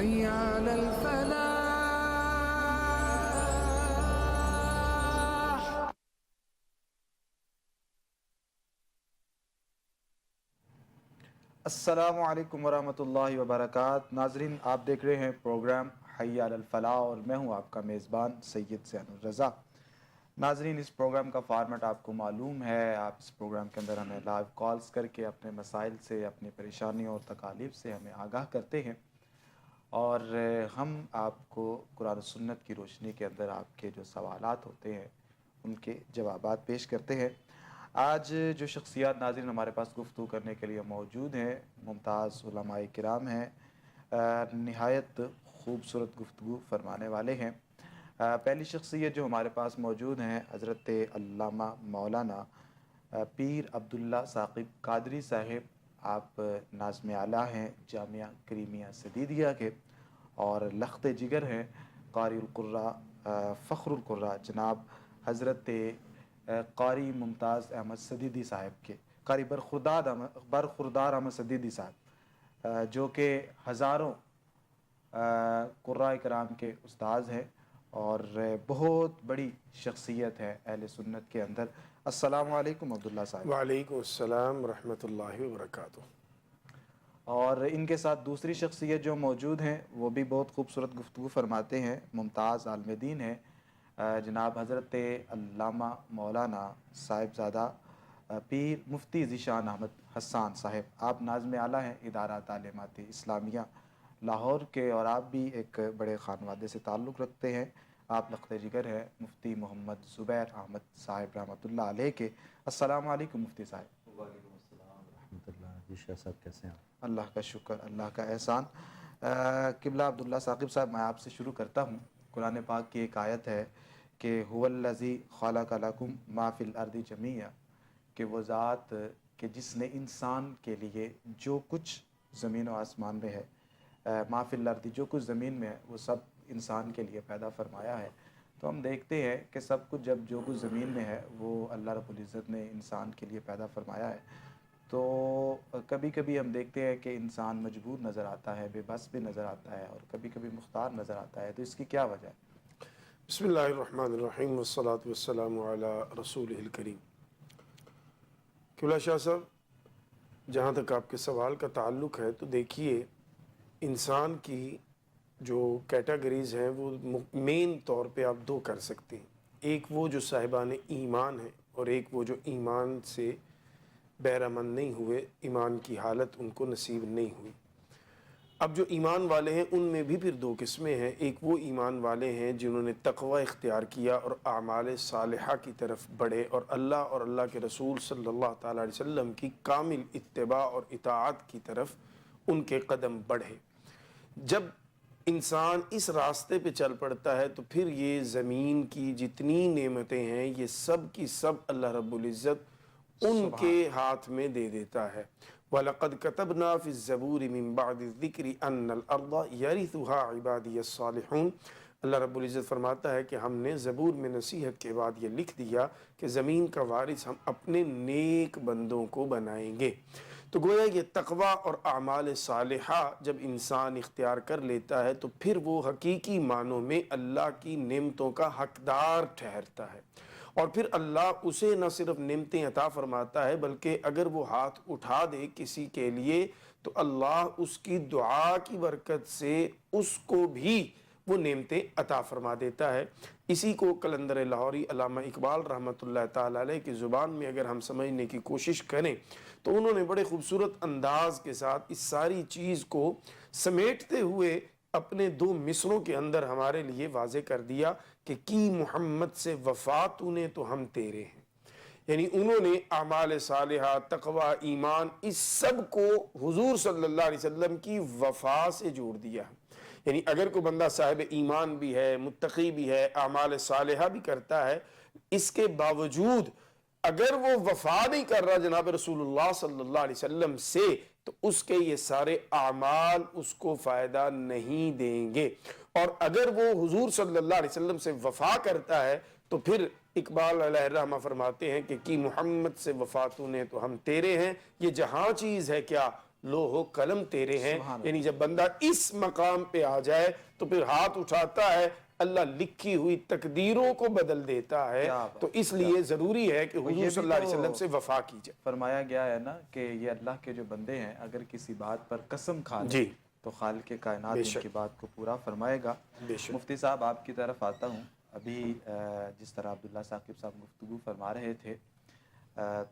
حي على الفلاح. السلام علیکم ورحمۃ اللہ وبرکاتہ. ناظرین، آپ دیکھ رہے ہیں پروگرام حی علی الفلاح اور میں ہوں آپ کا میزبان سید زین الرضا. ناظرین، اس پروگرام کا فارمیٹ آپ کو معلوم ہے. آپ اس پروگرام کے اندر ہمیں لائیو کالز کر کے اپنے مسائل سے، اپنی پریشانیوں اور تکالیف سے ہمیں آگاہ کرتے ہیں اور ہم آپ کو قرآن و سنت کی روشنی کے اندر آپ کے جو سوالات ہوتے ہیں ان کے جوابات پیش کرتے ہیں. آج جو شخصیات ناظرین ہمارے پاس گفتگو کرنے کے لیے موجود ہیں، ممتاز علماء کرام ہیں، نہایت خوبصورت گفتگو فرمانے والے ہیں. پہلی شخصیت جو ہمارے پاس موجود ہیں حضرت علامہ مولانا پیر عبداللہ ثاقب قادری صاحب. آپ ناظم اعلیٰ ہیں جامعہ کریمیہ سدیدیہ کے اور لخت جگر ہیں قاری القراء فخر القراء جناب حضرت قاری ممتاز احمد سدیدی صاحب کے، قاری برخوردار احمد سدیدی صاحب، جو کہ ہزاروں قراء کرام کے استاذ ہیں اور بہت بڑی شخصیت ہے اہل سنت کے اندر. السلام علیکم عبداللہ صاحب. وعلیکم السلام ورحمۃ اللہ وبرکاتہ. اور ان کے ساتھ دوسری شخصیت جو موجود ہیں وہ بھی بہت خوبصورت گفتگو فرماتے ہیں، ممتاز عالم دین ہیں جناب حضرت علامہ مولانا صاحبزادہ پیر مفتی ذیشان احمد حسان صاحب. آپ ناظم اعلیٰ ہیں ادارہ تعلیمات اسلامیہ لاہور کے اور آپ بھی ایک بڑے خانوادے سے تعلق رکھتے ہیں. آپ لخت جگر ہیں مفتی محمد زبیر احمد صاحب رحمۃ اللہ علیہ کے. السلام علیکم مفتی صاحب. وعلیکم السلام ورحمۃ اللہ. جی شاہ صاحب کیسے ہیں آپ؟ اللہ کا شکر، اللہ کا احسان. قبلہ عبداللہ ثاقب صاحب، میں آپ سے شروع کرتا ہوں. قرآن پاک کی ایک آیت ہے کہ هو الذی خلق لکم ما فی الارض جمیعا، کہ وہ ذات کہ جس نے انسان کے لیے جو کچھ زمین و آسمان میں ہے، ما فی الارض جو کچھ زمین میں ہے وہ سب انسان کے لیے پیدا فرمایا ہے. تو ہم دیکھتے ہیں کہ سب کچھ جب جو کچھ زمین میں ہے وہ اللہ رب العزت نے انسان کے لیے پیدا فرمایا ہے. تو کبھی کبھی ہم دیکھتے ہیں کہ انسان مجبور نظر آتا ہے، بے بس بھی نظر آتا ہے اور کبھی کبھی مختار نظر آتا ہے. تو اس کی کیا وجہ ہے؟ بسم اللہ الرحمن الرحیم والصلاة والسلام علی رسولہ الکریم. قبلہ شاہ صاحب، جہاں تک آپ کے سوال کا تعلق ہے تو دیکھیے، انسان کی جو کیٹیگریز ہیں وہ مین طور پہ آپ دو کر سکتے ہیں. ایک وہ جو صاحبان ایمان ہیں اور ایک وہ جو ایمان سے بہرمند نہیں ہوئے، ایمان کی حالت ان کو نصیب نہیں ہوئی. اب جو ایمان والے ہیں ان میں بھی پھر دو قسمیں ہیں. ایک وہ ایمان والے ہیں جنہوں نے تقوی اختیار کیا اور اعمال صالحہ کی طرف بڑھے اور اللہ اور اللہ کے رسول صلی اللہ تعالیٰ علیہ وسلم کی کامل اتباع اور اطاعت کی طرف ان کے قدم بڑھے. جب انسان اس راستے پہ چل پڑتا ہے تو پھر یہ زمین کی جتنی نعمتیں ہیں یہ سب کی سب اللہ رب العزت ان کے ہاتھ میں دے دیتا ہے. وَلَقَدْ كَتَبْنَا فِي الزَّبُورِ مِن بَعْدِ الذِّكْرِ أَنَّ الْأَرْضَ يَرِثُهَا عِبَادِيَ الصَّالِحُونَ. اللہ رب العزت فرماتا ہے کہ ہم نے زبور میں نصیحت کے بعد یہ لکھ دیا کہ زمین کا وارث ہم اپنے نیک بندوں کو بنائیں گے. تو گویا یہ تقوی اور اعمال صالحہ جب انسان اختیار کر لیتا ہے تو پھر وہ حقیقی معنوں میں اللہ کی نعمتوں کا حقدار ٹھہرتا ہے. اور پھر اللہ اسے نہ صرف نعمتیں عطا فرماتا ہے بلکہ اگر وہ ہاتھ اٹھا دے کسی کے لیے تو اللہ اس کی دعا کی برکت سے اس کو بھی وہ نعمتیں عطا فرما دیتا ہے. اسی کو قلندر لاہوری علامہ اقبال رحمۃ اللہ تعالیٰ علیہ کی زبان میں اگر ہم سمجھنے کی کوشش کریں تو انہوں نے بڑے خوبصورت انداز کے ساتھ اس ساری چیز کو سمیٹتے ہوئے اپنے دو مصروں کے اندر ہمارے لیے واضح کر دیا کہ کی محمد سے وفا تو نے تو ہم تیرے ہیں. یعنی انہوں نے اعمال صالحہ، تقوی، ایمان، اس سب کو حضور صلی اللہ علیہ وسلم کی وفا سے جوڑ دیا. یعنی اگر کوئی بندہ صاحب ایمان بھی ہے، متقی بھی ہے، اعمال صالحہ بھی کرتا ہے، اس کے باوجود اگر وہ وفا نہیں کر رہا جناب رسول اللہ صلی اللہ علیہ وسلم سے تو اس کے یہ سارے اعمال اس کو فائدہ نہیں دیں گے. اور اگر وہ حضور صلی اللہ علیہ وسلم سے وفا کرتا ہے تو پھر اقبال علیہ الرحمہ فرماتے ہیں کہ کی محمد سے وفا تو نے تو ہم تیرے ہیں. یہ جہاں چیز ہے کیا لوح و قلم تیرے ہیں. سبحان اللہ. یعنی جب بندہ اس مقام پہ آ جائے تو پھر ہاتھ اٹھاتا ہے, اللہ لکھی ہوئی تقدیروں کو بدل دیتا ہے. کیا بات. تو اس لیے ضروری ہے کہ یہ حضور بھی صلی اللہ علیہ تو وسلم سے وفا کی جائے. فرمایا گیا ہے نا کہ یہ اللہ کے جو بندے ہیں اگر کسی بات پر قسم کھا لیں جی تو خالق کائنات بے ان شک. کی بات کو پورا فرمائے گا. بے شک. مفتی صاحب آپ کی طرف آتا ہوں. ابھی جس طرح عبداللہ ثاقب صاحب گفتگو فرما رہے تھے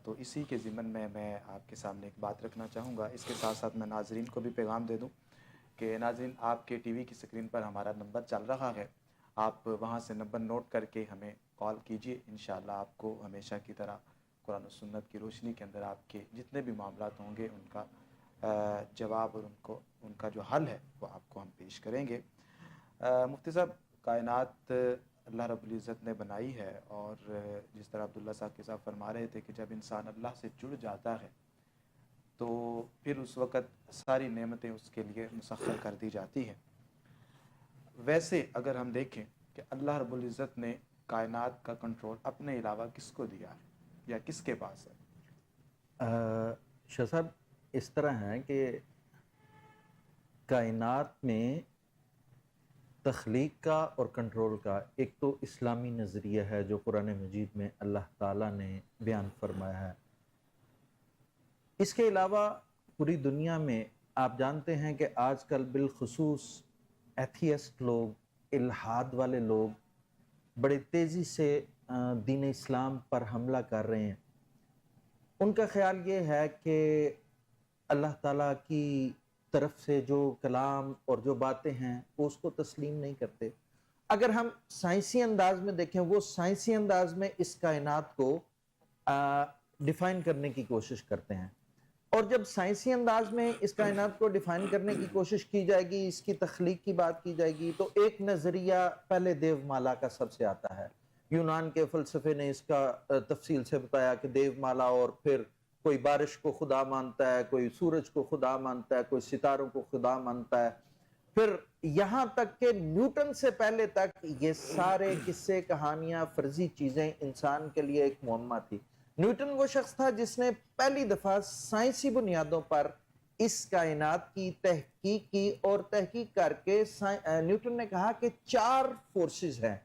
تو اسی کے ضمن میں آپ کے سامنے ایک بات رکھنا چاہوں گا. اس کے ساتھ ساتھ میں ناظرین کو بھی پیغام دے دوں کہ ناظرین آپ کے ٹی وی کی سکرین پر ہمارا نمبر چل رہا ہے, آپ وہاں سے نمبر نوٹ کر کے ہمیں کال کیجئے. انشاءاللہ آپ کو ہمیشہ کی طرح قرآن و سنت کی روشنی کے اندر آپ کے جتنے بھی معاملات ہوں گے ان کا جواب اور ان کا جو حل ہے وہ آپ کو ہم پیش کریں گے. مفتی صاحب, کائنات اللہ رب العزت نے بنائی ہے اور جس طرح عبداللہ صاحب کے صاحب فرما رہے تھے کہ جب انسان اللہ سے جڑ جاتا ہے تو پھر اس وقت ساری نعمتیں اس کے لیے مسخر کر دی جاتی ہیں. ویسے اگر ہم دیکھیں کہ اللہ رب العزت نے کائنات کا کنٹرول اپنے علاوہ کس کو دیا ہے یا کس کے پاس ہے؟ شاہ صاحب اس طرح ہے کہ کائنات میں تخلیق کا اور کنٹرول کا ایک تو اسلامی نظریہ ہے جو قرآن مجید میں اللہ تعالیٰ نے بیان فرمایا ہے. اس کے علاوہ پوری دنیا میں آپ جانتے ہیں کہ آج کل بالخصوص ایتھیسٹ لوگ, الحاد والے لوگ بڑے تیزی سے دین اسلام پر حملہ کر رہے ہیں. ان کا خیال یہ ہے کہ اللہ تعالیٰ کی طرف سے جو کلام اور جو باتیں ہیں وہ اس کو تسلیم نہیں کرتے. اگر ہم سائنسی انداز میں دیکھیں, وہ سائنسی انداز میں اس کائنات کو ڈیفائن کرنے کی کوشش کرتے ہیں, اور جب سائنسی انداز میں اس کائنات کو ڈیفائن کرنے کی کوشش کی جائے گی, اس کی تخلیق کی بات کی جائے گی, تو ایک نظریہ پہلے دیو مالا کا سب سے آتا ہے. یونان کے فلسفے نے اس کا تفصیل سے بتایا کہ دیو مالا, اور پھر کوئی بارش کو خدا مانتا ہے, کوئی سورج کو خدا مانتا ہے, کوئی ستاروں کو خدا مانتا ہے. پھر یہاں تک کہ نیوٹن سے پہلے تک یہ سارے قصے, کہانیاں, فرضی چیزیں انسان کے لیے ایک معمہ تھی. نیوٹن وہ شخص تھا جس نے پہلی دفعہ سائنسی بنیادوں پر اس کائنات کی تحقیق کی, اور تحقیق کر کے نیوٹن نے کہا کہ 4 فورسز ہیں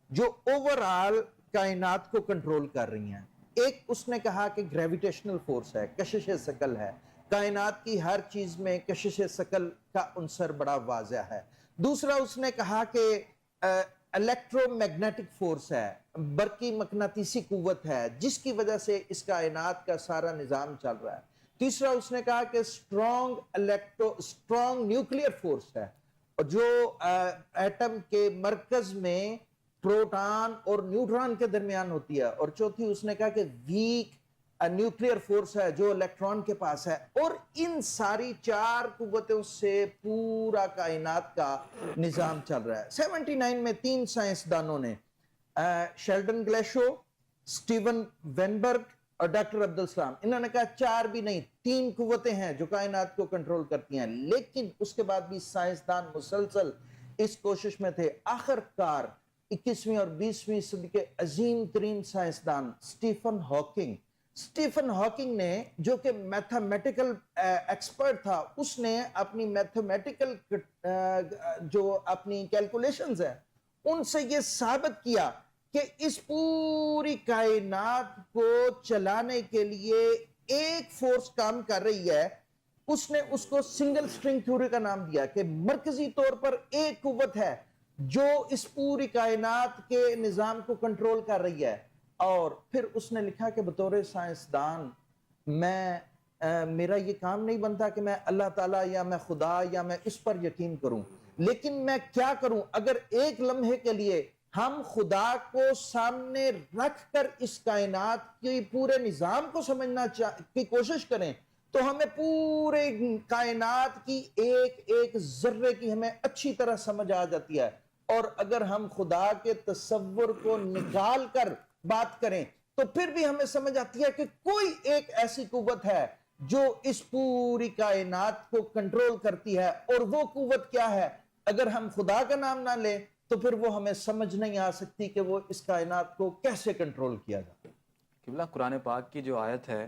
جو اوورآل کائنات کو کنٹرول کر رہی ہیں. ایک اس نے کہا کہ گریویٹیشنل فورس ہے, کشش ثقل ہے. کائنات کی ہر چیز میں کشش ثقل کا عنصر بڑا واضح ہے. دوسرا اس نے کہا کہ الیکٹرو میگنیٹک فورس ہے, برقی مقناطیسی قوت ہے جس کی وجہ سے اس کائنات کا سارا نظام چل رہا ہے. تیسرا اس نے کہا کہ اسٹرانگ نیوکلیئر فورس ہے جو ایٹم کے مرکز میں پروٹان اور نیوٹران کے درمیان ہوتی ہے. اور چوتھی اس نے کہا کہ ویک نیوکلیئر فورس ہے جو الیکٹران کے پاس ہے. اور ان ساری 4 قوتوں سے پورا کائنات کا نظام چل رہا ہے. 79 میں 3 سائنسدانوں نے, شیلڈن گلیشو, سٹیون وینبرگ اور ڈاکٹر عبدالسلام, انہوں نے کہا 4 بھی نہیں 3 قوتیں ہیں جو کائنات کو کنٹرول کرتی ہیں. لیکن اس کے بعد بھی سائنسدان مسلسل اس کوشش میں تھے. آخر کار 21ویں اور 20ویں صدی کے عظیم ترین سائنسدان سٹیفن ہاکنگ نے, جو کہ میتھمیٹیکل ایکسپرٹ تھا, اس نے اپنی میتھمیٹیکل جو اپنی کیلکولیشنز ہیں ان سے یہ ثابت کیا کہ اس پوری کائنات کو چلانے کے لیے ایک فورس کام کر رہی ہے. اس نے اس کو سنگل سٹرنگ تھیوری کا نام دیا کہ مرکزی طور پر ایک قوت ہے جو اس پوری کائنات کے نظام کو کنٹرول کر رہی ہے. اور پھر اس نے لکھا کہ بطور سائنسدان میرا یہ کام نہیں بنتا کہ میں اللہ تعالیٰ یا میں خدا یا میں اس پر یقین کروں, لیکن میں کیا کروں اگر ایک لمحے کے لیے ہم خدا کو سامنے رکھ کر اس کائنات کی پورے نظام کو سمجھنا کی کوشش کریں تو ہمیں پورے کائنات کی ایک ذرے کی ہمیں اچھی طرح سمجھ آ جاتی ہے. اور اگر ہم خدا کے تصور کو نکال کر بات کریں تو پھر بھی ہمیں سمجھ آتی ہے کہ کوئی ایک ایسی قوت ہے جو اس پوری کائنات کو کنٹرول کرتی ہے. اور وہ قوت کیا ہے؟ اگر ہم خدا کا نام نہ لیں تو پھر وہ ہمیں سمجھ نہیں آ سکتی کہ وہ اس کائنات کو کیسے کنٹرول کیا جائے. قبلہ قرآن پاک کی جو آیت ہے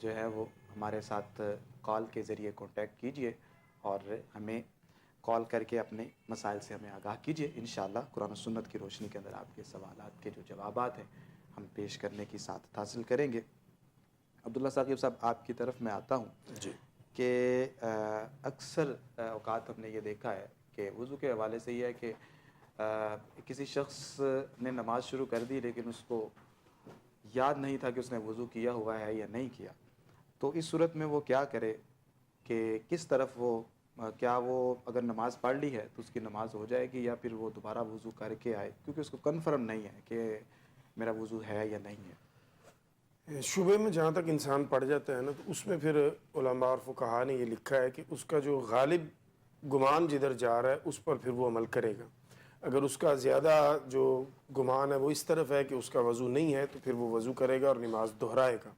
جو ہے وہ ہمارے ساتھ کال کے ذریعے کانٹیکٹ کیجئے اور ہمیں کال کر کے اپنے مسائل سے ہمیں آگاہ کیجئے. انشاءاللہ قرآن و سنت کی روشنی کے اندر آپ کے سوالات کے جو جوابات ہیں ہم پیش کرنے کی سعادت حاصل کریں گے. عبداللہ ثاقب صاحب آپ کی طرف میں آتا ہوں جی. کہ اکثر اوقات ہم نے یہ دیکھا ہے کہ وضو کے حوالے سے یہ ہے کہ کسی شخص نے نماز شروع کر دی لیکن اس کو یاد نہیں تھا کہ اس نے وضو کیا ہوا ہے یا نہیں کیا, تو اس صورت میں وہ کیا کرے کہ کس طرف وہ کیا وہ اگر نماز پڑھ لی ہے تو اس کی نماز ہو جائے گی یا پھر وہ دوبارہ وضو کر کے آئے, کیونکہ اس کو کنفرم نہیں ہے کہ میرا وضو ہے یا نہیں ہے. شبے میں جہاں تک انسان پڑ جاتا ہے نا, تو اس میں پھر علماء اور فقہا نے یہ لکھا ہے کہ اس کا جو غالب گمان جدھر جا رہا ہے اس پر پھر وہ عمل کرے گا. اگر اس کا زیادہ جو گمان ہے وہ اس طرف ہے کہ اس کا وضو نہیں ہے تو پھر وہ وضو کرے گا اور نماز دہرائے گا.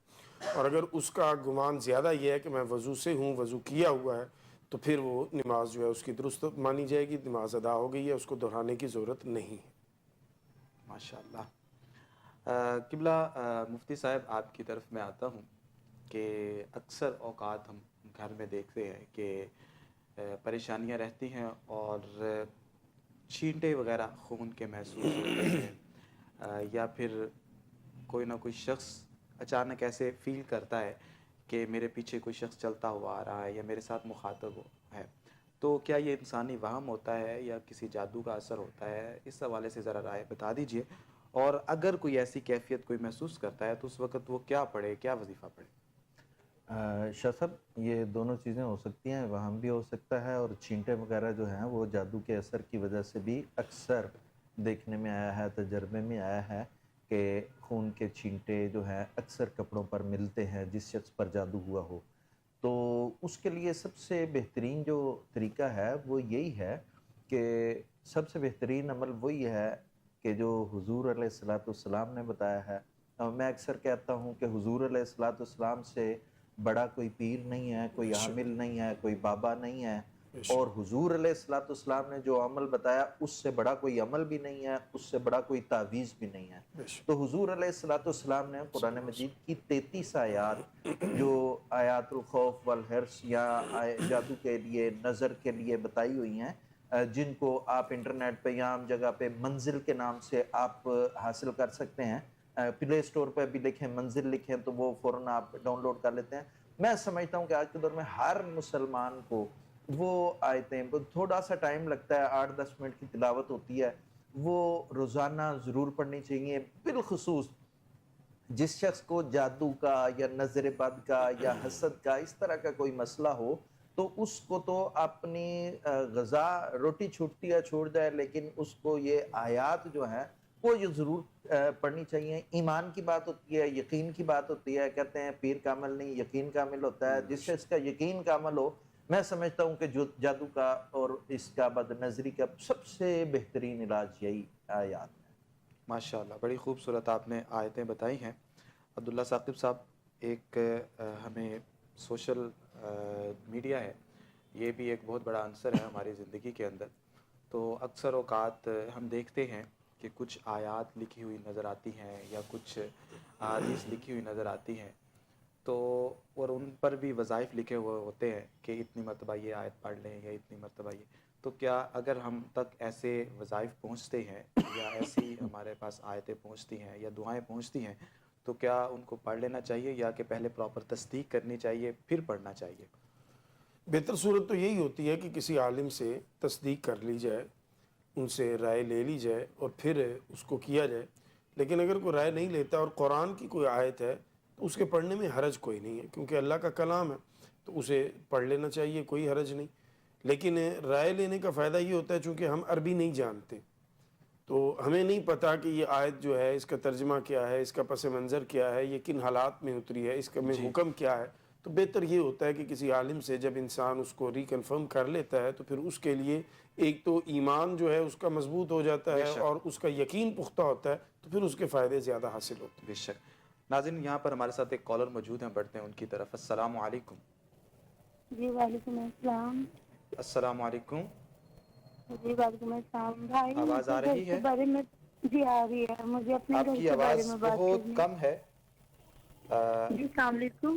اور اگر اس کا گمان زیادہ یہ ہے کہ میں وضو سے ہوں, وضو کیا ہوا ہے, تو پھر وہ نماز جو ہے اس کی درست مانی جائے گی, نماز ادا ہو گئی ہے, اس کو دہرانے کی ضرورت نہیں ہے. ماشاءاللہ. قبلہ مفتی صاحب آپ کی طرف میں آتا ہوں کہ اکثر اوقات ہم گھر میں دیکھتے ہیں کہ پریشانیاں رہتی ہیں اور چھینٹے وغیرہ خون کے محسوس ہوتے ہیں یا پھر کوئی نہ کوئی شخص اچانک ایسے فیل کرتا ہے کہ میرے پیچھے کوئی شخص چلتا ہوا آ رہا ہے یا میرے ساتھ مخاطب ہے, تو کیا یہ انسانی وہم ہوتا ہے یا کسی جادو کا اثر ہوتا ہے؟ اس حوالے سے ذرا رائے بتا دیجئے. اور اگر کوئی ایسی کیفیت کوئی محسوس کرتا ہے تو اس وقت وہ کیا پڑھے, کیا وظیفہ پڑھے؟ شاہ صاحب یہ دونوں چیزیں ہو سکتی ہیں, وہم بھی ہو سکتا ہے اور چھینٹے وغیرہ جو ہیں وہ جادو کے اثر کی وجہ سے بھی اکثر دیکھنے میں آیا ہے, تجربے میں آیا ہے کہ خون کے چھینٹے جو ہیں اکثر کپڑوں پر ملتے ہیں جس شخص پر جادو ہوا ہو. تو اس کے لیے سب سے بہترین جو طریقہ ہے وہ یہی ہے کہ سب سے بہترین عمل وہی ہے کہ جو حضور علیہ الصلاۃ والسلام نے بتایا ہے. میں اکثر کہتا ہوں کہ حضور علیہ الصلاۃ والسلام سے بڑا کوئی پیر نہیں ہے, کوئی عامل نہیں ہے, کوئی بابا نہیں ہے, اور حضور علیہ الصلاۃ والسلام نے جو عمل بتایا اس سے بڑا کوئی عمل بھی نہیں ہے, اس سے بڑا کوئی تعویذ بھی نہیں ہے. تو حضور علیہ الصلاۃ والسلام نے قرآن مجید کی 33 آیات جو آیات الخوف والحرص یا جادو کے لیے, نظر کے لیے بتائی ہوئی ہیں, جن کو آپ انٹرنیٹ پہ یا عام جگہ پہ منزل کے نام سے آپ حاصل کر سکتے ہیں. پلے اسٹور پہ بھی لکھیں منزل لکھیں تو وہ فوراً آپ ڈاؤن لوڈ کر لیتے ہیں. میں سمجھتا ہوں کہ آج کے دور میں ہر مسلمان کو وہ آیتیں, تھوڑا سا ٹائم لگتا ہے, 8-10 منٹ کی تلاوت ہوتی ہے, وہ روزانہ ضرور پڑھنی چاہیے. بالخصوص جس شخص کو جادو کا یا نظر بد کا یا حسد کا اس طرح کا کوئی مسئلہ ہو تو اس کو تو اپنی غذا روٹی چھوٹتی ہے چھوڑ جائے, لیکن اس کو یہ آیات جو ہیں وہ یہ ضرور پڑھنی چاہیے. ایمان کی بات ہوتی ہے, یقین کی بات ہوتی ہے. کہتے ہیں پیر کا عمل نہیں یقین کا عمل ہوتا ہے. جس سے اس کا یقین کا عمل ہو, میں سمجھتا ہوں کہ جادو کا اور اس کا بد نظری کا سب سے بہترین علاج یہی آیات ہے. ماشاءاللہ, بڑی خوبصورت آپ نے آیتیں بتائی ہیں. عبداللہ ثاقب صاحب, ایک ہمیں سوشل میڈیا ہے, یہ بھی ایک بہت بڑا عنصر ہے ہماری زندگی کے اندر. تو اکثر اوقات ہم دیکھتے ہیں کہ کچھ آیات لکھی ہوئی نظر آتی ہیں یا کچھ احادیث لکھی ہوئی نظر آتی ہیں, تو اور ان پر بھی وظائف لکھے ہوئے ہوتے ہیں کہ اتنی مرتبہ یہ آیت پڑھ لیں یا اتنی مرتبہ یہ. تو کیا اگر ہم تک ایسے وظائف پہنچتے ہیں یا ایسی ہمارے پاس آیتیں پہنچتی ہیں یا دعائیں پہنچتی ہیں تو کیا ان کو پڑھ لینا چاہیے یا کہ پہلے پراپر تصدیق کرنی چاہیے پھر پڑھنا چاہیے؟ بہتر صورت تو یہی ہوتی ہے کہ کسی عالم سے تصدیق کر لی جائے, ان سے رائے لے لی جائے اور پھر اس کو کیا جائے. لیکن اگر کوئی رائے نہیں لیتا اور قرآن کی کوئی آیت ہے تو اس کے پڑھنے میں حرج کوئی نہیں ہے, کیونکہ اللہ کا کلام ہے تو اسے پڑھ لینا چاہیے, کوئی حرج نہیں. لیکن رائے لینے کا فائدہ یہ ہوتا ہے چونکہ ہم عربی نہیں جانتے تو ہمیں نہیں پتہ کہ یہ آیت جو ہے اس کا ترجمہ کیا ہے, اس کا پس منظر کیا ہے, یہ کن حالات میں اتری ہے, اس کا میں حکم کیا ہے. تو بہتر یہ ہوتا ہے کہ کسی عالم سے جب انسان اس کو ریکنفرم کر لیتا ہے تو پھر اس کے لیے ایک تو ایمان جو ہے اس کا مضبوط ہو جاتا ہے اور اس کا یقین پختہ ہوتا ہے, تو پھر اس کے فائدے زیادہ حاصل ہوتے ہیں. بے شک. ناظرین, یہاں پر ہمارے ساتھ ایک کالر موجود ہیں, بڑھتے ہیں ان کی طرف. السلام علیکم. جی وعلیکم السلام. السلام علیکم. جی وعلیکم السلام. بھائی آواز آ مجھے رہی گھر کے ہے؟ بارے میں, جی آ رہی ہے, مجھے اپنے آپ گھر کی کے بارے آواز میں بات بہت کرنی ہے. کم ہے. جی السلام علیکم.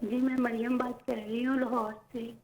جی میں مریم بات کر رہی ہوں لاہور سے.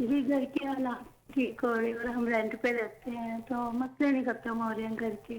جی گھر کے حالات ٹھیک ہو رہے اور ہم رینٹ پہ رہتے ہیں تو مسئلے نہیں ختم ہو رہے ہیں گھر کے.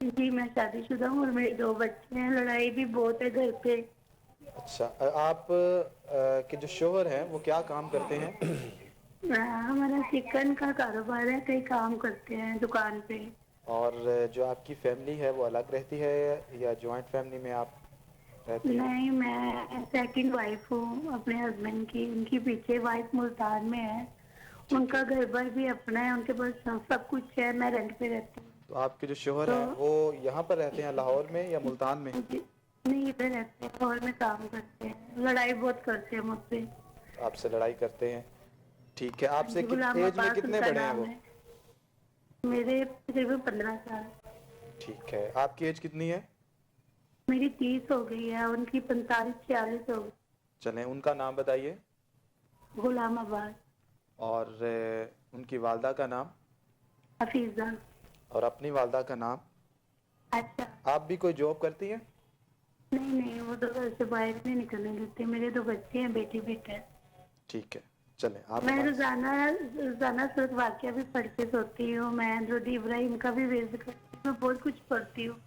جی میں شادی شدہ ہوں اور میرے 2 بچے ہیں. لڑائی بھی بہت ہے گھر پہ. اچھا, آپ کے جو شوہر ہیں وہ کیا کام کرتے ہیں؟ ہمارا چکن کا کاروبار ہے, کئی کام کرتے ہیں دکان پہ. اور جو آپ کی فیملی ہے وہ الگ رہتی ہے یا جوائنٹ فیملی میں آپ رہتی ہیں؟ نہیں, میں سیکنڈ وائف ہوں اپنے ہسبینڈ کی. ان کی پیچھے وائف ملتان میں ہے. ان ٹھیک ہے. کا گھر بار بھی اپنا ہے, ان کے پاس سب کچھ ہے. میں رینٹ پہ رہتی ہوں. تو آپ کے جو شوہر تو ہیں وہ یہاں پر رہتے ہیں لاہور میں یا ملتان میں؟ نہیں ادھر رہتے ہیں اور میں کام کرتے ہیں. لڑائی بہت کرتے ہیں مجھ سے. آپ سے لڑائی کرتے ہیں. ٹھیک ہے, آپ سے غلام ایج میں عباس ان کتنے کا بڑے ہیں نام وہ؟ ہے. میرے تقریباً 15 سال. ٹھیک ہے, آپ کی ایج کتنی ہے؟ میری 30 ہو گئی ہے, ان کی 45-46 ہو گئی. چلیں ان کا نام بتائیے. غلام عباس. اور ان کی والدہ کا نام؟ حفیظہ. اور اپنی والدہ کا نام؟ اچھا. آپ بھی کوئی جاب کرتی ہیں؟ نہیں, وہ تو گھر سے باہر نہیں نکلنے دیتے. میرے 2 بچے ہیں, بیٹی بیٹا ہے. ٹھیک ہے, چلیں آپ میں ہمارے روزانہ صورت واقعہ بھی پڑھ کے سوتی ہوں. میں درود ابراہیم کا بھی ورد کرتی ہوں. میں بہت کچھ پڑھتی ہوں.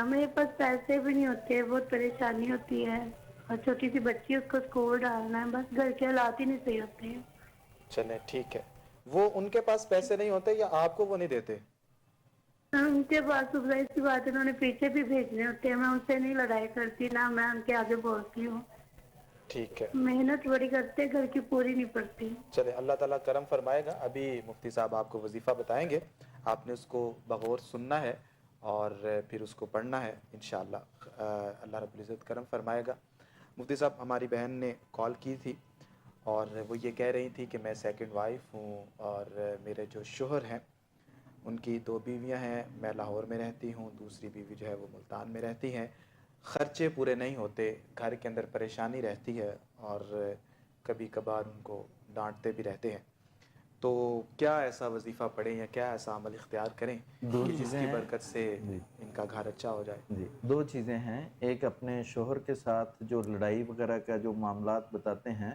میرے پاس پیسے بھی نہیں ہوتے, بہت پریشانی ہوتی ہے. اور چھوٹی سی بچی ہے, اس کو اسکول ڈالنا ہے. بس گھر کے حالات ہی نہیں صحیح ہوتے ہیں. چلیں ٹھیک ہے. وہ ان کے پاس پیسے نہیں ہوتے یا آپ کو وہ نہیں دیتے؟ ان کے پاس ظاہر سی بات ہے, انہوں نے پیچھے بھی بھیجنے ہوتے ہیں. میں ان سے نہیں لڑائی کرتی, نہ میں ان کے آگے بولتی ہوں. ٹھیک ہے. محنت بڑی کرتے, گھر کی پوری نہیں پڑتی. چلیں اللہ تعالیٰ کرم فرمائے گا. ابھی مفتی صاحب آپ کو وظیفہ بتائیں گے, آپ نے اس کو بغور سننا ہے اور پھر اس کو پڑھنا ہے انشاءاللہ. اللہ رب العزت کرم فرمائے گا. مفتی صاحب, ہماری بہن نے کال کی تھی اور وہ یہ کہہ رہی تھی کہ میں سیکنڈ وائف ہوں اور میرے جو شوہر ہیں ان کی 2 بیویاں ہیں. میں لاہور میں رہتی ہوں, دوسری بیوی جو ہے وہ ملتان میں رہتی ہیں. خرچے پورے نہیں ہوتے, گھر کے اندر پریشانی رہتی ہے اور کبھی کبھار ان کو ڈانٹتے بھی رہتے ہیں. تو کیا ایسا وظیفہ پڑھیں یا کیا ایسا عمل اختیار کریں دو کہ جس چیزیں کی ہیں. برکت سے جی ان کا گھر اچھا ہو جائے؟ جی 2 چیزیں ہیں. ایک اپنے شوہر کے ساتھ جو لڑائی وغیرہ کا جو معاملات بتاتے ہیں,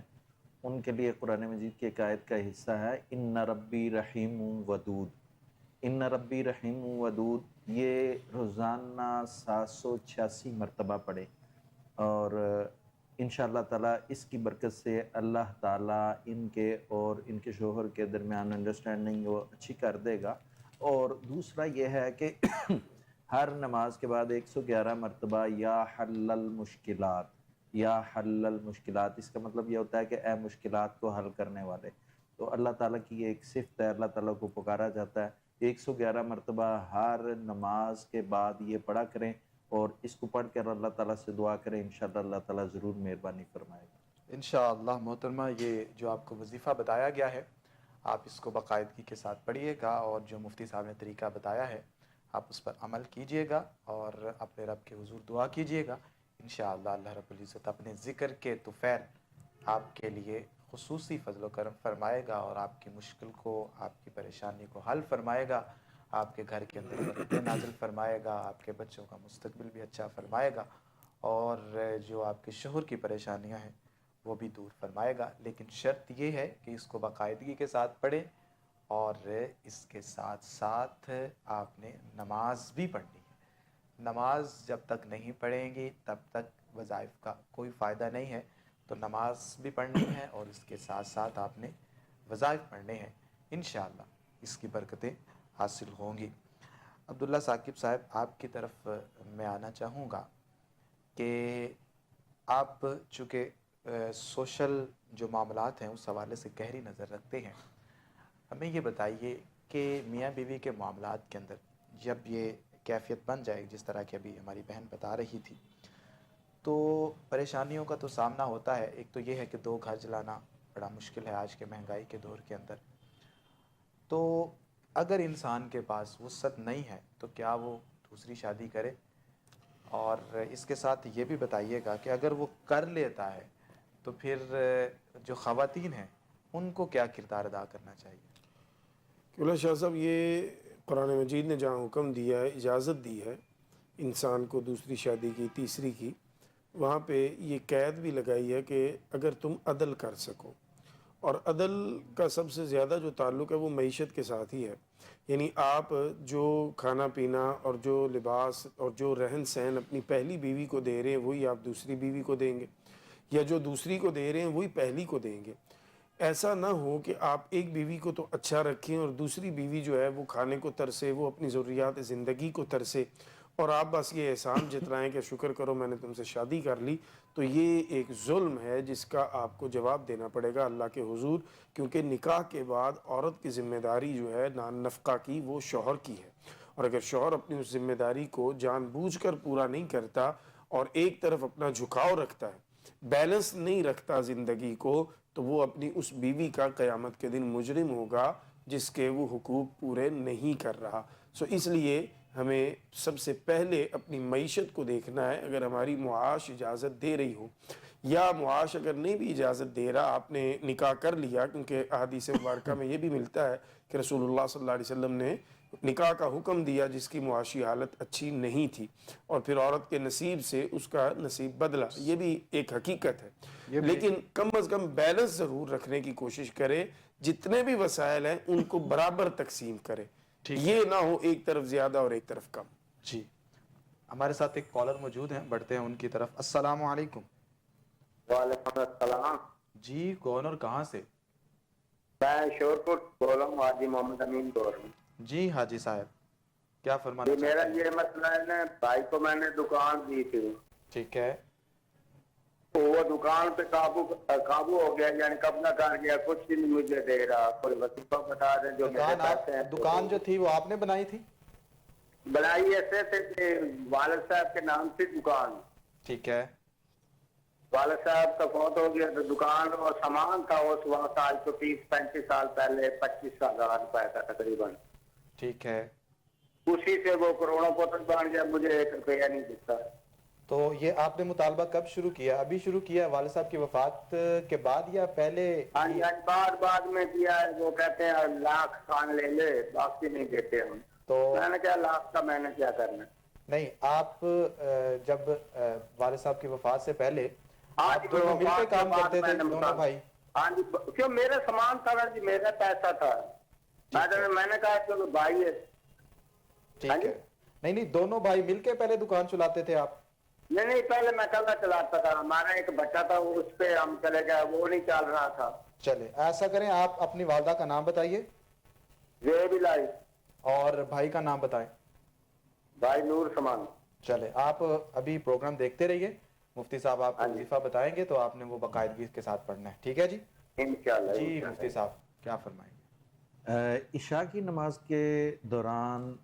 ان کے لیے قرآن مجید کی ایک آیت کا حصہ ہے, ان ربی رحیم ودود. ان ربی رحیم ودود, یہ روزانہ 786 مرتبہ پڑھے اور انشاءاللہ تعالیٰ اس کی برکت سے اللہ تعالیٰ ان کے اور ان کے شوہر کے درمیان انڈرسٹینڈنگ وہ اچھی کر دے گا. اور دوسرا یہ ہے کہ ہر نماز کے بعد 111 مرتبہ یا حل المشکلات, یا حل المشکلات, اس کا مطلب یہ ہوتا ہے کہ اے مشکلات کو حل کرنے والے. تو اللہ تعالیٰ کی یہ ایک صفت ہے, اللہ تعالیٰ کو پکارا جاتا ہے. 111 مرتبہ ہر نماز کے بعد یہ پڑھا کریں اور اس کو پڑھ کر اللہ تعالیٰ سے دعا کریں, انشاءاللہ اللہ تعالیٰ ضرور مہربانی فرمائے گا. انشاءاللہ محترمہ, یہ جو آپ کو وظیفہ بتایا گیا ہے آپ اس کو باقاعدگی کے ساتھ پڑھیے گا اور جو مفتی صاحب نے طریقہ بتایا ہے آپ اس پر عمل کیجئے گا اور اپنے رب کے حضور دعا کیجئے گا. انشاءاللہ اللہ رب العزت اپنے ذکر کے طفیل آپ کے لیے خصوصی فضل و کرم فرمائے گا اور آپ کی مشکل کو, آپ کی پریشانی کو حل فرمائے گا. آپ کے گھر کے اندر برکتیں نازل فرمائے گا, آپ کے بچوں کا مستقبل بھی اچھا فرمائے گا اور جو آپ کے شوہر کی پریشانیاں ہیں وہ بھی دور فرمائے گا. لیکن شرط یہ ہے کہ اس کو باقاعدگی کے ساتھ پڑھیں اور اس کے ساتھ ساتھ آپ نے نماز بھی پڑھنی ہے. نماز جب تک نہیں پڑھیں گی تب تک وظائف کا کوئی فائدہ نہیں ہے. تو نماز بھی پڑھنی ہے اور اس کے ساتھ ساتھ آپ نے وظائف پڑھنے ہیں. انشاءاللہ اس کی برکتیں حاصل ہوں گی. عبداللہ ثاقب صاحب, آپ کی طرف میں آنا چاہوں گا کہ آپ چونکہ سوشل جو معاملات ہیں اس حوالے سے گہری نظر رکھتے ہیں, ہمیں یہ بتائیے کہ میاں بیوی کے معاملات کے اندر جب یہ کیفیت بن جائے جس طرح کی ابھی ہماری بہن بتا رہی تھی, تو پریشانیوں کا تو سامنا ہوتا ہے. ایک تو یہ ہے کہ 2 گھر چلانا بڑا مشکل ہے آج کے مہنگائی کے دور کے اندر. تو اگر انسان کے پاس وسعت نہیں ہے تو کیا وہ دوسری شادی کرے؟ اور اس کے ساتھ یہ بھی بتائیے گا کہ اگر وہ کر لیتا ہے تو پھر جو خواتین ہیں ان کو کیا کردار ادا کرنا چاہیے؟ کہ شاہ صاحب یہ قرآن مجید نے جہاں حکم دیا ہے، اجازت دی ہے انسان کو دوسری شادی کی، تیسری کی، وہاں پہ یہ قید بھی لگائی ہے کہ اگر تم عدل کر سکو، اور عدل کا سب سے زیادہ جو تعلق ہے وہ معیشت کے ساتھ ہی ہے. یعنی آپ جو کھانا پینا اور جو لباس اور جو رہن سہن اپنی پہلی بیوی کو دے رہے ہیں وہی آپ دوسری بیوی کو دیں گے، یا جو دوسری کو دے رہے ہیں وہی پہلی کو دیں گے. ایسا نہ ہو کہ آپ ایک بیوی کو تو اچھا رکھیں اور دوسری بیوی جو ہے وہ کھانے کو ترسے، وہ اپنی ضروریات زندگی کو ترسے، اور آپ بس یہ احسان جتلائیں کہ شکر کرو میں نے تم سے شادی کر لی. تو یہ ایک ظلم ہے جس کا آپ کو جواب دینا پڑے گا اللہ کے حضور، کیونکہ نکاح کے بعد عورت کی ذمہ داری جو ہے نان نفقہ کی وہ شوہر کی ہے، اور اگر شوہر اپنی اس ذمہ داری کو جان بوجھ کر پورا نہیں کرتا اور ایک طرف اپنا جھکاؤ رکھتا ہے، بیلنس نہیں رکھتا زندگی کو، تو وہ اپنی اس بیوی کا قیامت کے دن مجرم ہوگا جس کے وہ حقوق پورے نہیں کر رہا. اس لیے ہمیں سب سے پہلے اپنی معیشت کو دیکھنا ہے. اگر ہماری معاش اجازت دے رہی ہو، یا معاش اگر نہیں بھی اجازت دے رہا، آپ نے نکاح کر لیا، کیونکہ احادیث مبارکہ میں یہ بھی ملتا ہے کہ رسول اللہ صلی اللہ علیہ وسلم نے نکاح کا حکم دیا جس کی معاشی حالت اچھی نہیں تھی، اور پھر عورت کے نصیب سے اس کا نصیب بدلا. یہ بھی ایک حقیقت ہے، لیکن کم از کم بیلنس ضرور رکھنے کی کوشش کرے. جتنے بھی وسائل ہیں ان کو برابر تقسیم کرے، یہ نہ ہو ایک طرف زیادہ اور ایک طرف کم. جی ہمارے ساتھ ایک کالر موجود ہیں، بڑھتے ہیں ان کی طرف. السلام علیکم. وعلیکم السلام. جی کون اور کہاں سے؟ میں شورپور بول رہا ہوں، حاجی محمد امین بول رہا ہوں. جی حاجی صاحب کیا فرمانا میرا چاہتے ہیں؟ یہ مسئلہ ہے نا، بھائی کو میں نے دکان دی تھی، ٹھیک ہے. تو وہ دکان پہ قابو ہو گیا، یعنی قبضہ کر گیا، کچھ بھی نہیں مجھے دے رہا. کوئی وظیفہ بتا دیں جو میرے پیسے ہیں. دکان جو تھی وہ آپ نے بنائی تھی؟ بنائی ایسے تھے کہ والد صاحب کے نام سے دکان، ٹھیک ہے. والد صاحب کا فوت ہو گیا، تو دکان اور سامان تھا اس وقت، آج تو 30-35 سال پہلے 25,000 روپے کا تقریباً. ٹھیک ہے. اسی سے وہ کروڑوں پوتن بن گیا، مجھے 1 روپیہ نہیں دیتا. تو یہ آپ نے مطالبہ کب شروع کیا؟ ابھی شروع کیا والد صاحب کی وفات کے بعد یا پہلے؟ ہاں جی، بعد میں کیا ہے. وہ کہتے ہیں لاکھ کان لے لے، باقی نہیں دیتے ہم. تو میں نے کیا لاکھ کا میں نے کیا کرنا. نہیں، آپ جب والد صاحب کی وفات سے پہلے ہاں آپ جی، دونوں مل کے کام کرتے تھے دونوں بھائی؟ ہاں جی، کیوں میرا سامان تھا نا جی، میرا پیسہ تھا. میں نے کہا چلو بھائی ہے. ٹھیک ہے. نہیں دونوں بھائی مل کے پہلے دکان چلاتے تھے آپ؟ نہیں، پہلے میں کلا چلاتا تھا. ہمارا ایک بچہ تھا، اس پہ ہم چلے گئے، وہ نہیں چل رہا تھا. چلے ایسا کریں، آپ اپنی والدہ کا نام بتائیے زیب الہی. اور بھائی کا نام بتائیں. بھائی نور سمان. چلے آپ ابھی پروگرام دیکھتے رہیے، مفتی صاحب آپ کو وظیفہ بتائیں گے تو آپ نے وہ باقاعدگی کے ساتھ پڑھنا ہے. ٹھیک ہے جی؟ انشاءاللہ. جی مفتی صاحب کیا فرمائیں گے؟ عشاء کی نماز کے دوران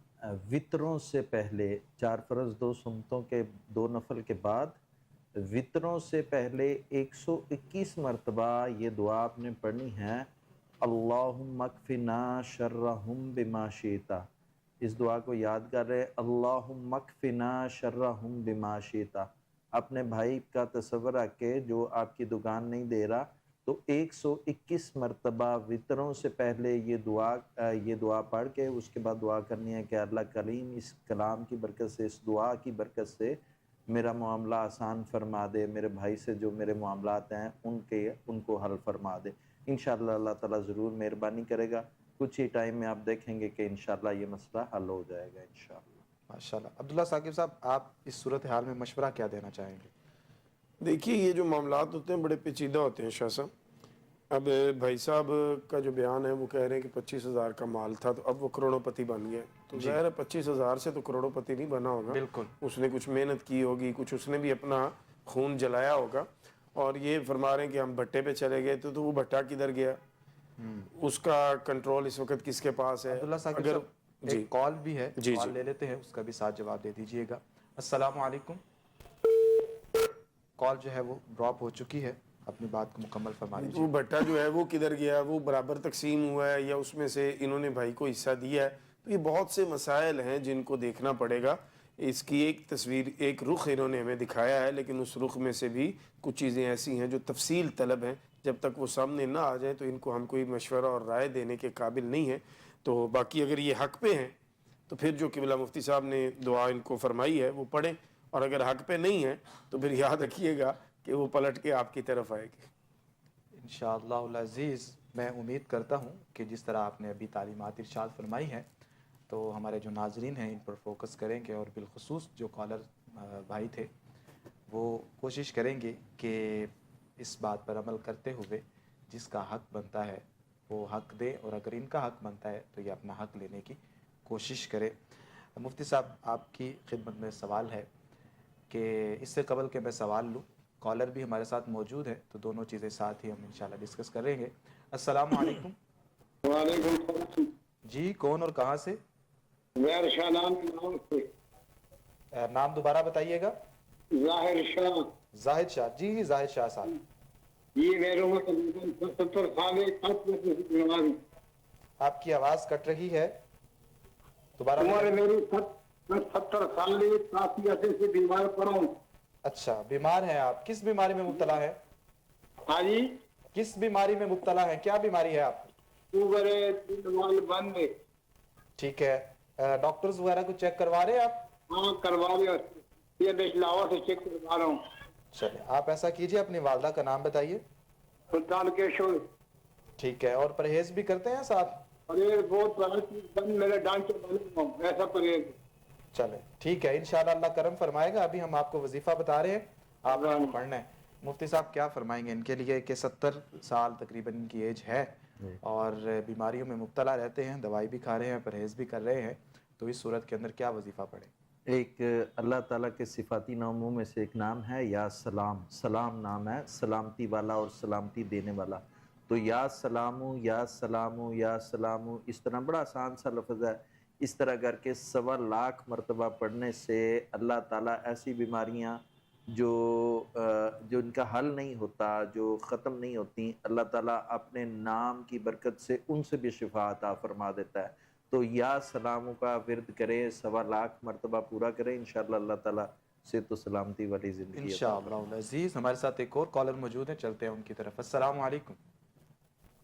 وطروں سے پہلے 4 فرض 2 سنتوں کے 2 نفل کے بعد وطروں سے پہلے 121 مرتبہ یہ دعا آپ نے پڑھنی ہے، اللہم اکفنا شرہم بما شئت. اس دعا کو یاد کر رہے، اللہم اکفنا شرہم بما شئت. اپنے بھائی کا تصور رکھ کے جو آپ کی دکان نہیں دے رہا، تو 121 مرتبہ وطروں سے پہلے یہ دعا پڑھ کے اس کے بعد دعا کرنی ہے کہ اللہ کریم اس کلام کی برکت سے، اس دعا کی برکت سے میرا معاملہ آسان فرما دے، میرے بھائی سے جو میرے معاملات ہیں ان کو حل فرما دے. انشاءاللہ اللہ تعالیٰ ضرور مہربانی کرے گا. کچھ ہی ٹائم میں آپ دیکھیں گے کہ انشاءاللہ یہ مسئلہ حل ہو جائے گا انشاءاللہ. ماشاءاللہ. عبداللہ ثاقب صاحب آپ اس صورتحال میں مشورہ کیا دینا چاہیں گے؟ دیکھیے یہ جو معاملات ہوتے ہیں بڑے پیچیدہ ہوتے ہیں شاہ صاحب. اب بھائی صاحب کا جو بیان ہے وہ کہہ رہے ہیں کہ 25,000 کا مال تھا تو اب وہ کروڑوں پتی بن گیا. تو ظاہر ہے 25,000 سے تو کروڑوں پتی نہیں بنا ہوگا. بالکل. اس نے کچھ محنت کی ہوگی، کچھ اس نے بھی اپنا خون جلایا ہوگا. اور یہ فرما رہے ہیں کہ ہم بھٹے پہ چلے گئے تو وہ بھٹا کدھر گیا، اس کا کنٹرول اس وقت کس کے پاس ہے. عبداللہ ثاقب صاحب ایک کال بھی ہے، کال لے لیتے ہیں، اس کا بھی ساتھ جواب دے دیجئے گا. السلام علیکم. کال جو ہے وہ ڈراپ ہو چکی ہے، اپنی بات کو مکمل فرما لیجیے. وہ بھٹا جو ہے وہ کدھر گیا، وہ برابر تقسیم ہوا ہے یا اس میں سے انہوں نے بھائی کو حصہ دیا ہے. تو یہ بہت سے مسائل ہیں جن کو دیکھنا پڑے گا. اس کی ایک تصویر، ایک رخ انہوں نے ہمیں دکھایا ہے، لیکن اس رخ میں سے بھی کچھ چیزیں ایسی ہیں جو تفصیل طلب ہیں. جب تک وہ سامنے نہ آ جائیں تو ان کو ہم کوئی مشورہ اور رائے دینے کے قابل نہیں ہیں. تو باقی اگر یہ حق پہ ہیں تو پھر جو قبلہ مفتی صاحب نے دعا ان کو فرمائی ہے وہ پڑھیں، اور اگر حق پہ نہیں ہیں تو پھر یاد رکھیے گا کہ وہ پلٹ کے آپ کی طرف آئے گی۔ انشاءاللہ العزیز میں امید کرتا ہوں کہ جس طرح آپ نے ابھی تعلیمات ارشاد فرمائی ہیں تو ہمارے جو ناظرین ہیں ان پر فوکس کریں گے، اور بالخصوص جو کالر بھائی تھے وہ کوشش کریں گے کہ اس بات پر عمل کرتے ہوئے جس کا حق بنتا ہے وہ حق دے، اور اگر ان کا حق بنتا ہے تو یہ اپنا حق لینے کی کوشش کرے۔ مفتی صاحب آپ کی خدمت میں سوال ہے کہ اس سے قبل کہ میں سوال لوں، کالر بھی ہمارے ساتھ موجود ہے تو دونوں چیزیں ساتھ ہی ہم انشاءاللہ ڈسکس کریں گے۔ السلام علیکم۔ وعلیکم السلام۔ جی کون اور کہاں سے؟ ظاہر شاہ نام سے۔ نام دوبارہ بتائیے گا۔ ظاہر شاہ۔ زاہد شاہ، جی زاہد شاہ صاحب۔ یہ میرے عمر 70 سال ہے۔ آپ کی آواز کٹ رہی ہے، دوبارہ عمر میری 70 سال ہے، کافی عرصے سے بیمار پڑا ہوں۔ اچھا بیمار ہیں آپ، کس بیماری میں مبتلا ہے؟ ہاں جی، کس بیماری میں مبتلا ہے، کیا بیماری ہے آپ؟ شوگر ہے، دل وال بند ہے۔ ٹھیک ہے، ڈاکٹرز وغیرہ کو چیک کروا رہے ہیں آپ؟ ہاں کروا لیا، یہ لاہور سے چیک کروا رہا ہوں۔ چلے آپ ایسا کیجئے، اپنی والدہ کا نام بتائیے۔ سلطان کیشور۔ ٹھیک ہے، اور پرہیز بھی کرتے ہیں ساتھ؟ پرہیز بہت بڑا چیز بند، میرے ڈانچے بنے ہوں ایسا پرہیز۔ چلے ٹھیک ہے، انشاءاللہ اللہ کرم فرمائے گا۔ ابھی ہم آپ کو وظیفہ بتا رہے ہیں، آپ نے پڑھنا ہے۔ مفتی صاحب کیا فرمائیں گے ان کے لیے کہ 70 سال تقریباً ان کی ایج ہے اور بیماریوں میں مبتلا رہتے ہیں، دوائی بھی کھا رہے ہیں، پرہیز بھی کر رہے ہیں، تو اس صورت کے اندر کیا وظیفہ پڑھیں؟ ایک اللہ تعالیٰ کے صفاتی ناموں میں سے ایک نام ہے یا سلام، سلام نام ہے سلامتی والا اور سلامتی دینے والا۔ تو یا سلامو یا سلامو یا سلامو، اس طرح بڑا آسان سا لفظ ہے، اس طرح کر کے 1.25 مرتبہ پڑھنے سے اللہ تعالیٰ ایسی بیماریاں جو ان کا حل نہیں ہوتا، جو ختم نہیں ہوتی، اللہ تعالیٰ اپنے نام کی برکت سے ان سے بھی شفا عطا فرما دیتا ہے۔ تو یا سلاموں کا ورد کریں، 1.25 مرتبہ پورا کریں، انشاءاللہ اللہ تعالیٰ صحت و سلامتی والی زندگی عطا انشاءاللہ العزیز۔ ہمارے ساتھ ایک اور کالر موجود ہیں، چلتے ہیں ان کی طرف۔ السلام علیکم۔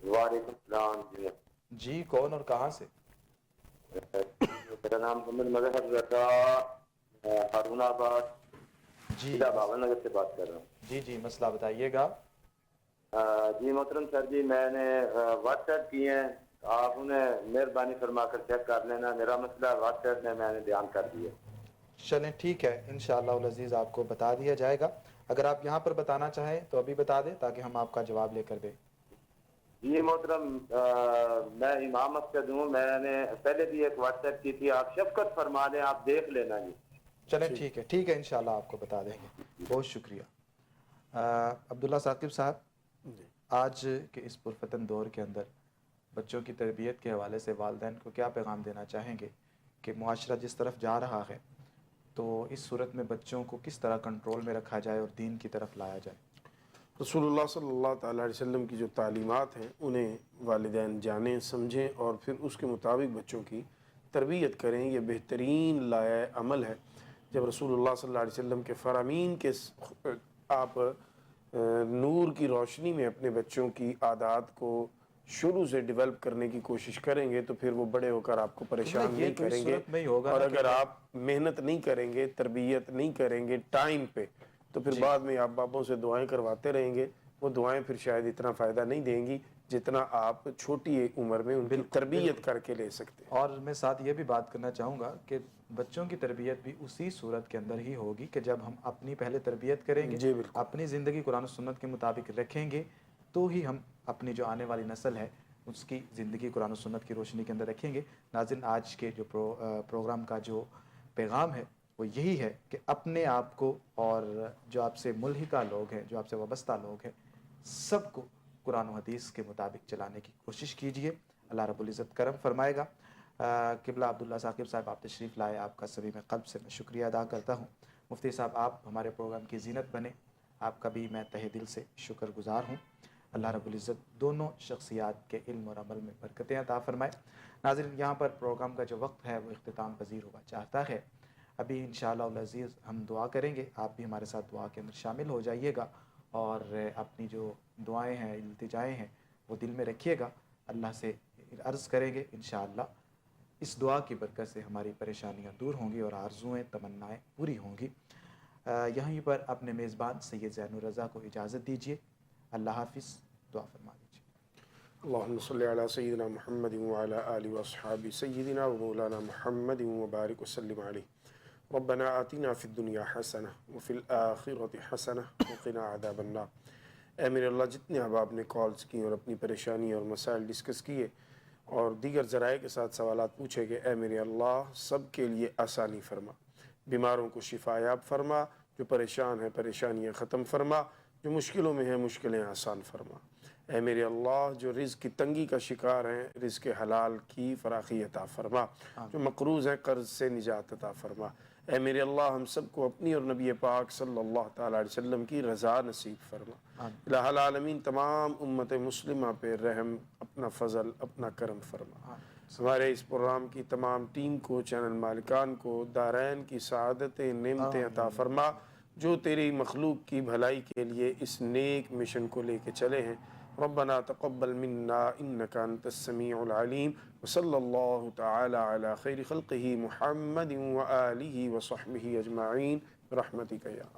وعلیکم السلام جی۔ جی کون اور کہاں سے؟ میرا نام محمد مظہر رضا، ہارون آباد جی بابا نگر سے بات کر رہا ہوں۔ جی جی مسئلہ بتائیے گا۔ جی محترم سر جی، میں نے واٹس ایپ کیے ہیں، آپ انہیں مہربانی فرما کر چیک کر لینا، میرا مسئلہ واٹس ایپ میں نے بیان کر دیا۔ چلیں ٹھیک ہے، انشاءاللہ العزیز آپ کو بتا دیا جائے گا۔ اگر آپ یہاں پر بتانا چاہیں تو ابھی بتا دیں تاکہ ہم آپ کا جواب لے کر دیں۔ جی محترم، میں امام اسجد ہوں، میں نے پہلے بھی ایک واٹس ایپ کی تھی، آپ شفقت فرما دیں، آپ دیکھ لینا جی۔ چلیں ٹھیک ہے انشاءاللہ آپ کو بتا دیں گے۔ بہت شکریہ۔ عبداللہ ثاقب صاحب، آج کے اس پرفتن دور کے اندر بچوں کی تربیت کے حوالے سے والدین کو کیا پیغام دینا چاہیں گے کہ معاشرہ جس طرف جا رہا ہے تو اس صورت میں بچوں کو کس طرح کنٹرول میں رکھا جائے اور دین کی طرف لایا جائے؟ رسول اللہ صلی اللہ تعالیٰ علیہ وسلم کی جو تعلیمات ہیں انہیں والدین جانیں، سمجھیں اور پھر اس کے مطابق بچوں کی تربیت کریں، یہ بہترین لائحہ عمل ہے۔ جب رسول اللہ صلی اللہ علیہ وسلم کے فرامین کے آپ نور کی روشنی میں اپنے بچوں کی عادات کو شروع سے ڈیولپ کرنے کی کوشش کریں گے تو پھر وہ بڑے ہو کر آپ کو پریشان نہیں کریں گے، اور اگر آپ محنت نہیں کریں گے، تربیت نہیں کریں گے ٹائم پہ، تو پھر بعد میں آپ باپوں سے دعائیں کرواتے رہیں گے، وہ دعائیں پھر شاید اتنا فائدہ نہیں دیں گی جتنا آپ چھوٹی عمر میں ان کی تربیت کر کے لے سکتے ہیں۔ اور میں ساتھ یہ بھی بات کرنا چاہوں گا کہ بچوں کی تربیت بھی اسی صورت کے اندر ہی ہوگی کہ جب ہم اپنی پہلے تربیت کریں گے، اپنی زندگی قرآن و سنت کے مطابق رکھیں گے تو ہی ہم اپنی جو آنے والی نسل ہے اس کی زندگی قرآن و سنت کی روشنی کے اندر رکھیں گے۔ ناظرین، آج کے جو پروگرام کا جو پیغام ہے وہ یہی ہے کہ اپنے آپ کو اور جو آپ سے ملحقہ لوگ ہیں، جو آپ سے وابستہ لوگ ہیں، سب کو قرآن و حدیث کے مطابق چلانے کی کوشش کیجئے۔ اللہ رب العزت کرم فرمائے گا۔ قبلہ عبداللہ ثاقب صاحب، آپ تشریف لائے، آپ کا صمیم قلب سے میں شکریہ ادا کرتا ہوں۔ مفتی صاحب، آپ ہمارے پروگرام کی زینت بنے، آپ کا بھی میں تہہ دل سے شکر گزار ہوں۔ اللہ رب العزت دونوں شخصیات کے علم اور عمل میں برکتیں عطا فرمائے۔ ناظرین، یہاں پر پروگرام کا جو وقت ہے وہ اختتام پذیر ہوا چاہتا ہے۔ ابھی انشاءاللہ العزیز ہم دعا کریں گے، آپ بھی ہمارے ساتھ دعا کے اندر شامل ہو جائیے گا اور اپنی جو دعائیں ہیں، التجائیں ہیں وہ دل میں رکھیے گا۔ اللہ سے عرض کریں گے انشاءاللہ اس دعا کی برکت سے ہماری پریشانیاں دور ہوں گی اور آرزوئیں تمنائیں پوری ہوں گی۔ یہیں پر اپنے میزبان سید زین الرضا کو اجازت دیجیے۔ اللہ حافظ، دعا فرما دیجیے۔ اللہم صلی علی سیدنا محمد وعلی آلہ واصحاب سیدنا و مولانا محمد وبارک وسلم علیہ۔ ربنا آتنا فی الدنیا حسنہ وفی الآخرۃ حسنہ وقنا عذاب النار۔ اے میرے اللہ، جتنے احباب نے کالز کی اور اپنی پریشانی اور مسائل ڈسکس کیے اور دیگر ذرائع کے ساتھ سوالات پوچھے گئے، اے میرے اللہ سب کے لیے آسانی فرما، بیماروں کو شفا یاب فرما، جو پریشان ہیں پریشانیاں ختم فرما، جو مشکلوں میں ہیں مشکلیں آسان فرما۔ اے میرے اللہ جو رزق کی تنگی کا شکار ہیں رزق حلال کی فراخی عطا فرما، جو مقروض ہیں قرض سے نجات عطا فرما۔ اے میرے اللہ ہم سب کو اپنی اور نبی پاک صلی اللہ تعالیٰ علیہ وسلم کی رضا نصیب فرما۔ الہ العالمین تمام امت مسلمہ پہ رحم، اپنا فضل، اپنا کرم فرما۔ ہمارے اس پروگرام کی تمام ٹیم کو، چینل مالکان کو دارین کی سعادتیں نعمتیں عطا فرما، جو تیری مخلوق کی بھلائی کے لیے اس نیک مشن کو لے کے چلے ہیں۔ ربنا تقبل منا انك انت السميع العليم وصلى الله تعالى على خير خلقه محمد وآله وصحبه اجمعين برحمتك يا